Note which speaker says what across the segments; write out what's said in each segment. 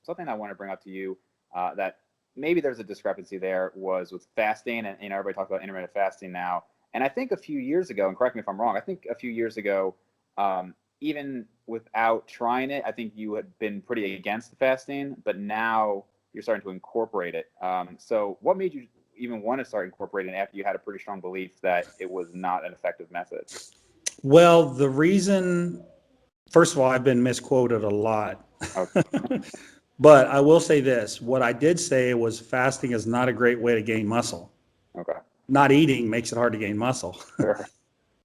Speaker 1: something I want to bring up to you that maybe there's a discrepancy there was with fasting, and everybody talks about intermittent fasting now. And I think a few years ago, and correct me if I'm wrong, I think a few years ago, even without trying it, I think you had been pretty against the fasting, but now you're starting to incorporate it. So what made you even want to start incorporating it after you had a pretty strong belief that it was not an effective method?
Speaker 2: Well, the reason, first of all, I've been misquoted a lot.
Speaker 1: Okay.
Speaker 2: But I will say this, what I did say was fasting is not a great way to gain muscle.
Speaker 1: Okay.
Speaker 2: Not eating makes it hard to gain muscle.
Speaker 1: Sure.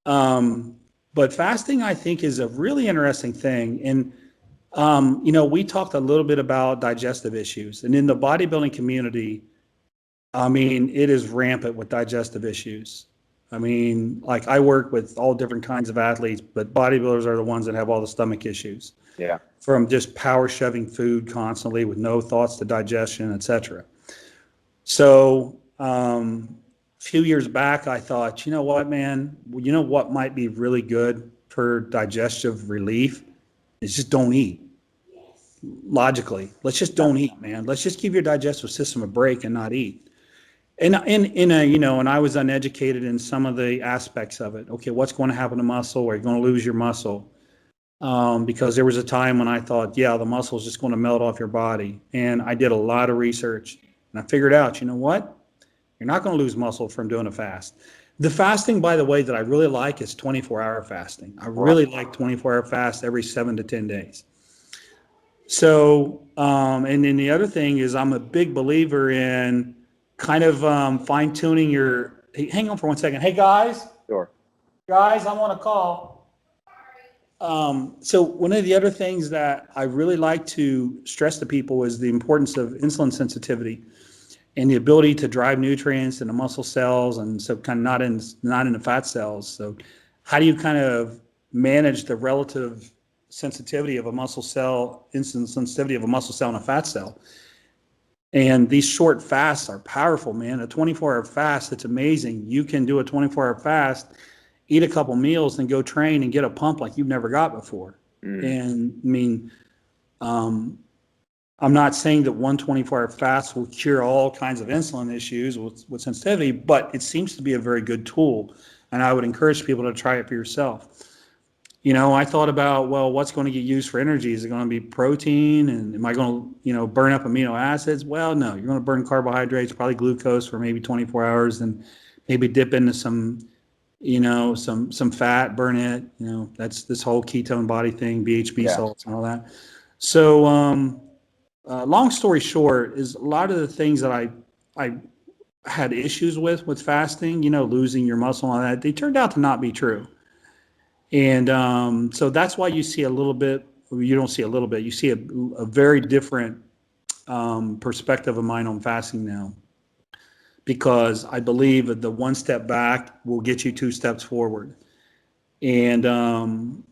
Speaker 2: um, but fasting, I think, is a really interesting thing. And, we talked a little bit about digestive issues. And in the bodybuilding community, I mean, it is rampant with digestive issues. I mean, like I work with all different kinds of athletes, but bodybuilders are the ones that have all the stomach issues
Speaker 1: Yeah.
Speaker 2: from just power shoving food constantly with no thoughts to digestion, et cetera. So, a few years back, I thought, you know what, man, you know what might be really good for digestive relief is just don't eat. Logically, let's just
Speaker 1: Yeah.
Speaker 2: don't eat, man. Let's just give your digestive system a break and not eat. And I was uneducated in some of the aspects of it. Okay, what's going to happen to muscle? Are you going to lose your muscle? Because there was a time when I thought, yeah, the muscle is just going to melt off your body. And I did a lot of research and I figured out, you know what? You're not going to lose muscle from doing a fast. The fasting, by the way, that I really like is 24-hour fasting. I
Speaker 1: Right.
Speaker 2: really like 24-hour fast every 7 to 10 days. So, and then the other thing is I'm a big believer in kind of fine tuning your, hey, hang on for 1 second. Hey,
Speaker 1: Sure.
Speaker 2: guys, I'm on a call. So one of the other things that I really like to stress to people is the importance of insulin sensitivity and the ability to drive nutrients in the muscle cells, and so kind of not in the fat cells. So how do you kind of manage the relative sensitivity of a muscle cell, insulin sensitivity of a muscle cell and a fat cell? And these short fasts are powerful, man. A 24-hour fast, it's amazing. You can do a 24-hour fast, eat a couple meals, and go train and get a pump like you've never got before.
Speaker 1: Mm.
Speaker 2: And I mean, um, I'm not saying that one 24-hour fast will cure all kinds of insulin issues with sensitivity, but it seems to be a very good tool. And I would encourage people to try it for yourself. I thought about, well, what's going to get used for energy? Is it going to be protein? And am I going to, burn up amino acids? Well, no, you're going to burn carbohydrates, probably glucose for maybe 24 hours, and maybe dip into some, some fat, burn it. That's this whole ketone body thing, BHB
Speaker 1: Yeah.
Speaker 2: salts and all that. So, long story short, is a lot of the things that I had issues with fasting, losing your muscle and all that, they turned out to not be true. And so that's why you see a little bit, you don't see a little bit, you see a very different perspective of mine on fasting now. Because I believe that the one step back will get you 2 steps forward. And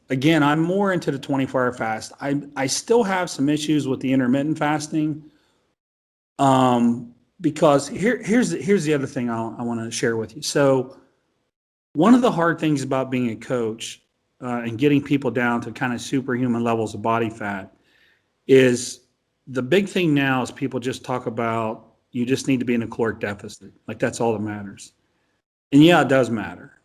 Speaker 2: again, I'm more into the 24-hour fast. I still have some issues with the intermittent fasting because here's the other thing I want to share with you. So one of the hard things about being a coach and getting people down to kind of superhuman levels of body fat is the big thing now is people just talk about you just need to be in a caloric deficit. Like that's all that matters. And yeah, it does matter.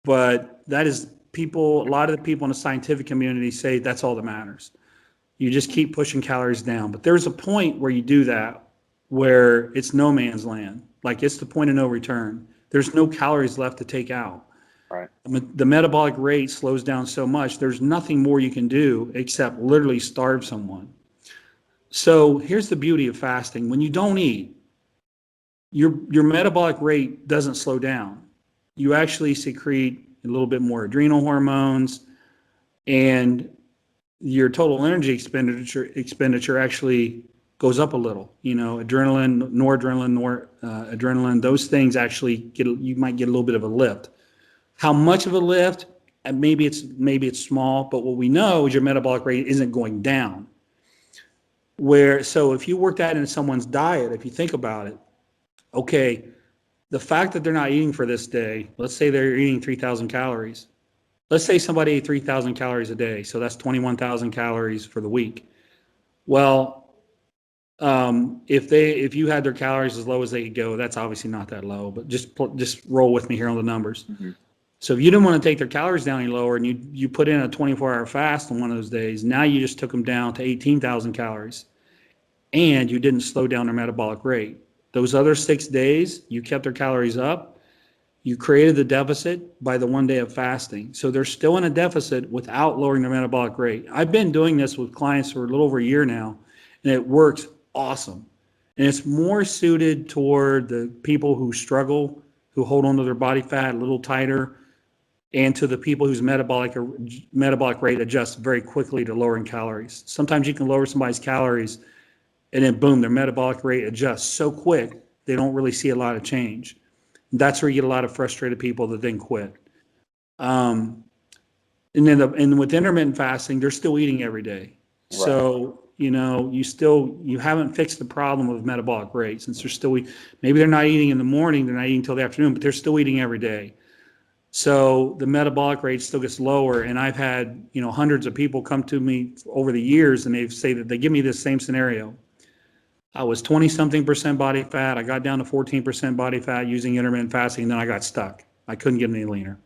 Speaker 2: But that is a lot of the people in the scientific community say that's all that matters. You just keep pushing calories down. But there's a point where you do that where it's no man's land. Like it's the point of no return. There's no calories left to take out.
Speaker 1: Right.
Speaker 2: The metabolic rate slows down so much, there's nothing more you can do except literally starve someone. So here's the beauty of fasting. When you don't eat, your metabolic rate doesn't slow down. You actually secrete a little bit more adrenal hormones, and your total energy expenditure actually goes up a little. Adrenaline, adrenaline, those things actually you might get a little bit of a lift. How much of a lift? And maybe it's small, but what we know is your metabolic rate isn't going down. So if you work that into someone's diet, if you think about it, okay, the fact that they're not eating for this day, let's say they're eating 3,000 calories. Let's say somebody ate 3,000 calories a day, so that's 21,000 calories for the week. Well, If you had their calories as low as they could go, that's obviously not that low, but just roll with me here on the numbers.
Speaker 1: Hmm.
Speaker 2: So if you didn't want to take their calories down any lower and you put in a 24-hour fast on one of those days, now you just took them down to 18,000 calories and you didn't slow down their metabolic rate. Those other 6 days, you kept their calories up. You created the deficit by the one day of fasting. So they're still in a deficit without lowering their metabolic rate. I've been doing this with clients for a little over a year now, and it works awesome. And it's more suited toward the people who struggle, who hold on to their body fat a little tighter, and to the people whose metabolic rate adjusts very quickly to lowering calories. Sometimes you can lower somebody's calories, and then boom, their metabolic rate adjusts so quick they don't really see a lot of change. That's where you get a lot of frustrated people that then quit. Um, and with intermittent fasting, they're still eating every day.
Speaker 1: Right.
Speaker 2: So, you haven't fixed the problem of metabolic rate since they're still, maybe they're not eating in the morning, they're not eating until the afternoon, but they're still eating every day. So the metabolic rate still gets lower. And I've had, hundreds of people come to me over the years and they say that they give me this same scenario. I was 20 something percent body fat. I got down to 14% body fat using intermittent fasting, and then I got stuck. I couldn't get any leaner.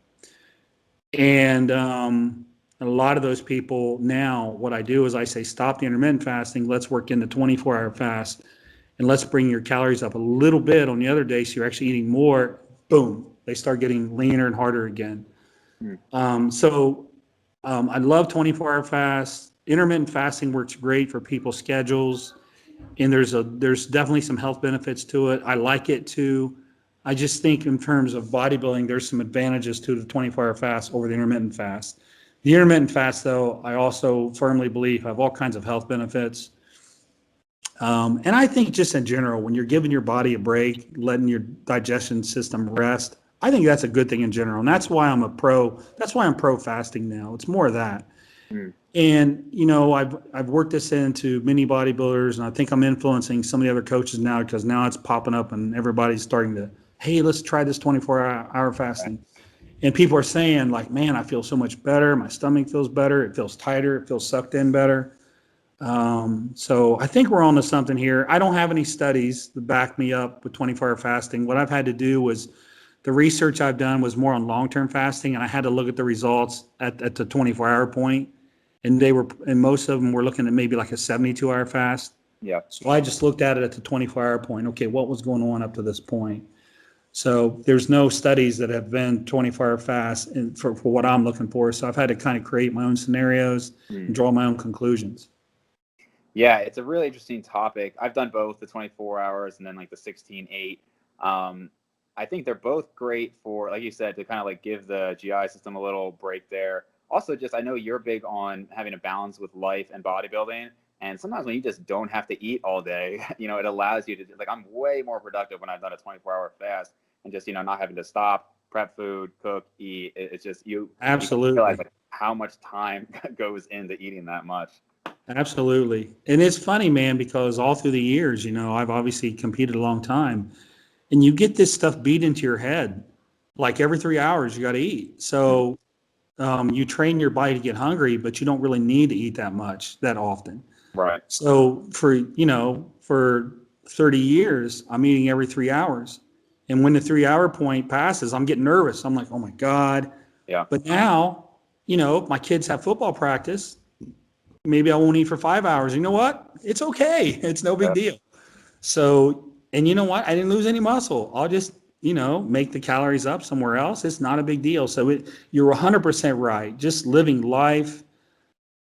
Speaker 2: And a lot of those people now, what I do is I say, stop the intermittent fasting. Let's work in the 24-hour fast, and let's bring your calories up a little bit on the other day so you're actually eating more. Boom. They start getting leaner and harder again. I love 24-hour fast. Intermittent fasting works great for people's schedules, and there's definitely some health benefits to it. I like it too. I just think in terms of bodybuilding, there's some advantages to the 24-hour fast over the intermittent fast. The intermittent fast, though, I also firmly believe have all kinds of health benefits. And I think just in general, when you're giving your body a break, letting your digestion system rest, I think that's a good thing in general. And that's why I'm pro. That's why I'm pro fasting now. It's more of that.
Speaker 1: Mm.
Speaker 2: And I've worked this into many bodybuilders, and I think I'm influencing some of the other coaches now because now it's popping up and everybody's starting to, hey, let's try this 24-hour
Speaker 1: Right.
Speaker 2: fasting. And people are saying like, man, I feel so much better. My stomach feels better. It feels tighter. It feels sucked in better. So I think we're on to something here. I don't have any studies to back me up with 24-hour fasting. What I've had to do was the research I've done was more on long-term fasting, and I had to look at the results at the 24-hour point. And most of them were looking at maybe like a 72-hour fast.
Speaker 1: Yeah.
Speaker 2: So I just looked at it at the 24-hour point. Okay, what was going on up to this point? So there's no studies that have been 24-hour fast for what I'm looking for. So I've had to kind of create my own scenarios and draw my own conclusions.
Speaker 1: Yeah, it's a really interesting topic. I've done both, the 24 hours and then like the 16/8. I think they're both great for, like you said, to kind of like give the GI system a little break there. Also, just I know you're big on having a balance with life and bodybuilding. And sometimes when you just don't have to eat all day, it allows you to, like, I'm way more productive when I've done a 24-hour fast and just, not having to stop, prep food, cook, eat. It's just, you realize
Speaker 2: Absolutely.
Speaker 1: like how much time goes into eating that much.
Speaker 2: Absolutely. And it's funny, man, because all through the years, I've obviously competed a long time, and you get this stuff beat into your head. Like every 3 hours, you got to eat.
Speaker 1: Mm.
Speaker 2: So you train your body to get hungry, but you don't really need to eat that much that often.
Speaker 1: Right.
Speaker 2: So for 30 years, I'm eating every 3 hours. And when the 3 hour point passes, I'm getting nervous. I'm like, oh my God.
Speaker 1: Yeah.
Speaker 2: But now, my kids have football practice. Maybe I won't eat for 5 hours. You know what? It's okay. It's no big
Speaker 1: Yeah.
Speaker 2: deal. So, and you know what? I didn't lose any muscle. I'll just, make the calories up somewhere else. It's not a big deal. So you're 100% right. Just living life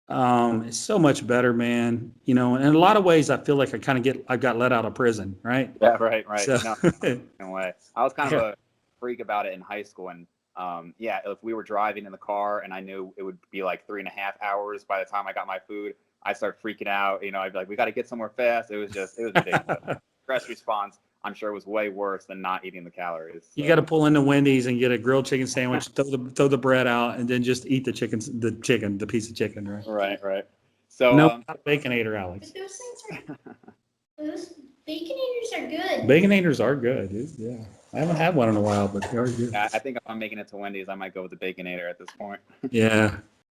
Speaker 2: is so much better, man. And in a lot of ways, I feel like I got let out of prison, right?
Speaker 1: Yeah. Right. Right.
Speaker 2: So,
Speaker 1: No, no way. I was kind of
Speaker 2: yeah,
Speaker 1: a freak about it in high school. And yeah, if we were driving in the car and I knew it would be like 3.5 hours by the time I got my food, I'd start freaking out. I'd be like, we got to get somewhere fast. It was ridiculous. Stress response, I'm sure, was way worse than not eating the calories.
Speaker 2: you got to
Speaker 1: So.
Speaker 2: pull into Wendy's and get a grilled chicken sandwich, throw the bread out, and then just eat the piece of chicken, right?
Speaker 1: Right. Right. So,
Speaker 2: No, not a Baconator, Alex.
Speaker 3: But those things those baconators are good.
Speaker 2: Baconators are good. Yeah. I haven't had one in a while, but they are good.
Speaker 1: I think if I'm making it to Wendy's, I might go with the Baconator at this point.
Speaker 2: Yeah.